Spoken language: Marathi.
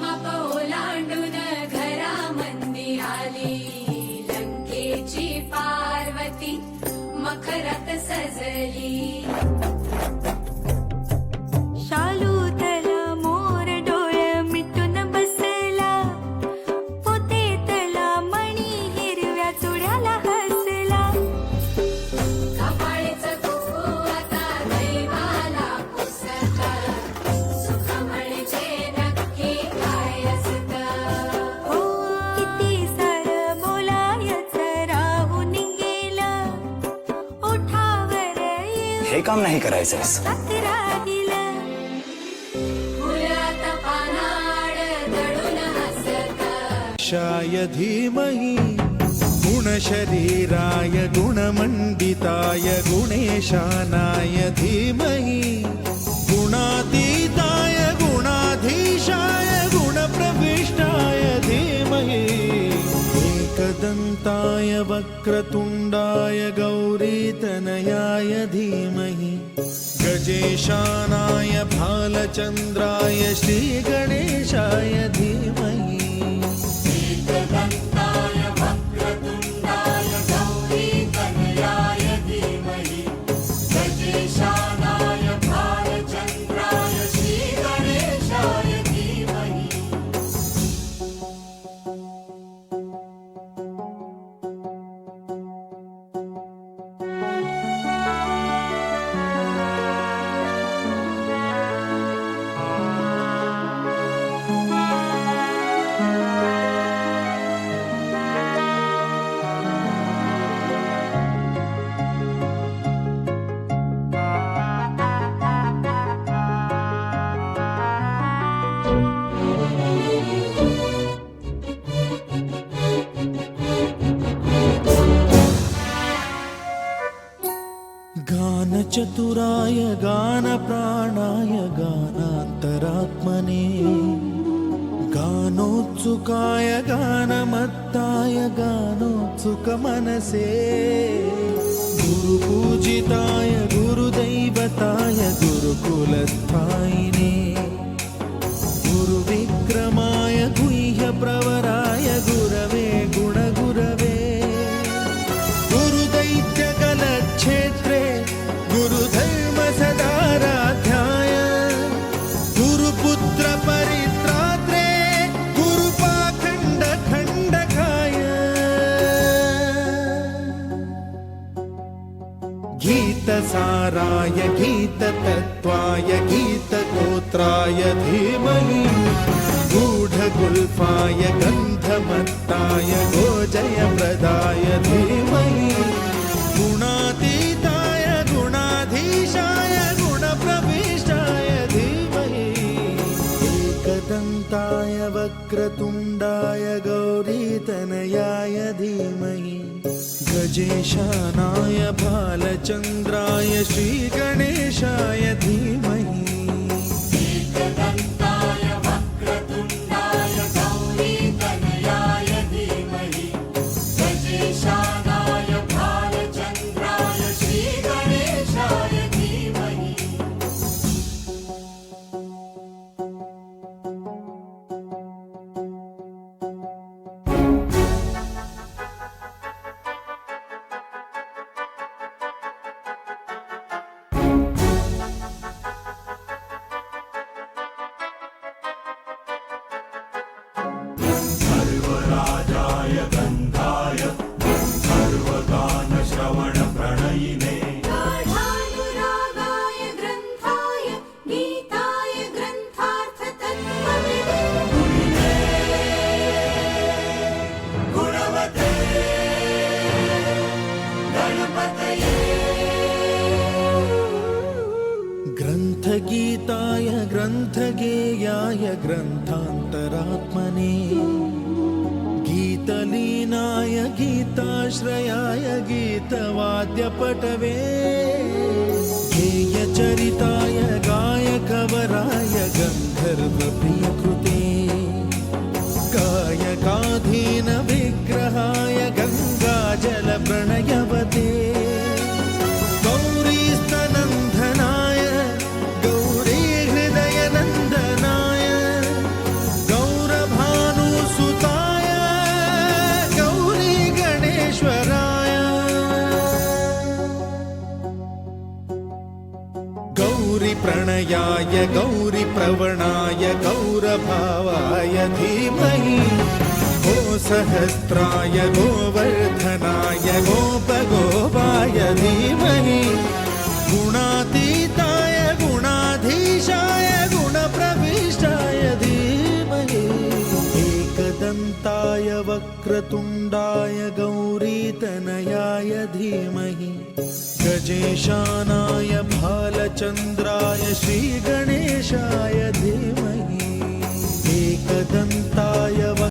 माप ओलांडून घरामंदी आली, लंकेची पार्वती मखरात सजली. शालूतला मोर डोळे मिटून बसला, पोतेतला मणी हिरव्या चुड्याला हसला. कपाळीचं कुंकू आता दैवाला पुसता, सुख म्हणजे नक्की काय असतं. हो किती सार बोलायचं राहून गेलं, ओठावर हे काम नाही करायचंस. राहिलं. फुलात पानाड दडून हसतं. शाय धीमहि गुणशरीराय गुणमण्डिताय गुणेशानाय धीमहि गुणातीताय गुणाधीशाय गुणप्रविष्टाय धीमहि एकदन्ताय वक्रतुण्डाय गौरीतनयाय धीमहि गजेशानाय भालचन्द्राय श्रीगणेशाय धीमहि. एकदन्ताय वक्रतुण्डाय गौरीतनयाय धीमहि गजेशानाय भालचन्द्राय श्रीगणेशाय धीमहि. गानचतुराय गानप्राणाय गानान्तरात्मने गानोत्सुकाय गानमत्ताय गानोत्सुकमनसे गुरुपूजिताय गुरुदैवताय गुरुकुलस्थायिने गुरुविक्रमाय गुह्यप्रवराय गुरवे गुणगुरवे गुरुदैत्यकलक्षेत्रे गुरुधर्मसदाराध्याय गुरुपुत्रपरित्रात्रे गुरुपाखण्डखण्डकाय गीतसाराय गीततत्त्वाय गीतगोत्राय धीमहि गूढगुल्फाय गन्धमत्ताय गोजयप्रदाय धीमहि गुणातीताय गुणाधीशाय गुणप्रविष्टाय धीमहि एकदन्ताय वक्रतुण्डाय गौरीतनयाय धीमहि गजेशानाय भालचन्द्राय श्रीगणेशाय धीमहि. एकदन्ताय वक्रतुण्डाय गौरीतनयाय धीमहि गजेशानाय भालचन्द्राय श्रीगणेशाय धीमहि. सर्वराजाय गन्धाय सर्वगानश्रवणप्रणयिने गाढानुरागाय ग्रन्थाय गीताय ग्रन्थार्थतत्त्वविदे गुणवते गणपतये ग्रन्थगीताय ग्रन्थगेयाय ग्रन्थान्तरात्मने गीतलीनाय गीताश्रयाय गीतवाद्यपटवे गेयचरिताय गायकवराय गन्धर्वप्रियकृते गायकाधीन विग्रहाय गङ्गाजलप्रणयवते गौरीस्तनन्दनाय गौरीहृदयनन्दनाय गौरीप्रणयाय गौरीप्रवणाय गौरभावाय धीमहि गो सहस्राय गोवर्धनाय गोपगोपाय धीमहि गुणातीताय गुणाधीशाय गुणप्रविष्टाय धीमहि एकदन्ताय वक्रतुण्डाय गौरीतनयाय धीमहि गजेशानाय भालचन्द्राय श्रीगणेशाय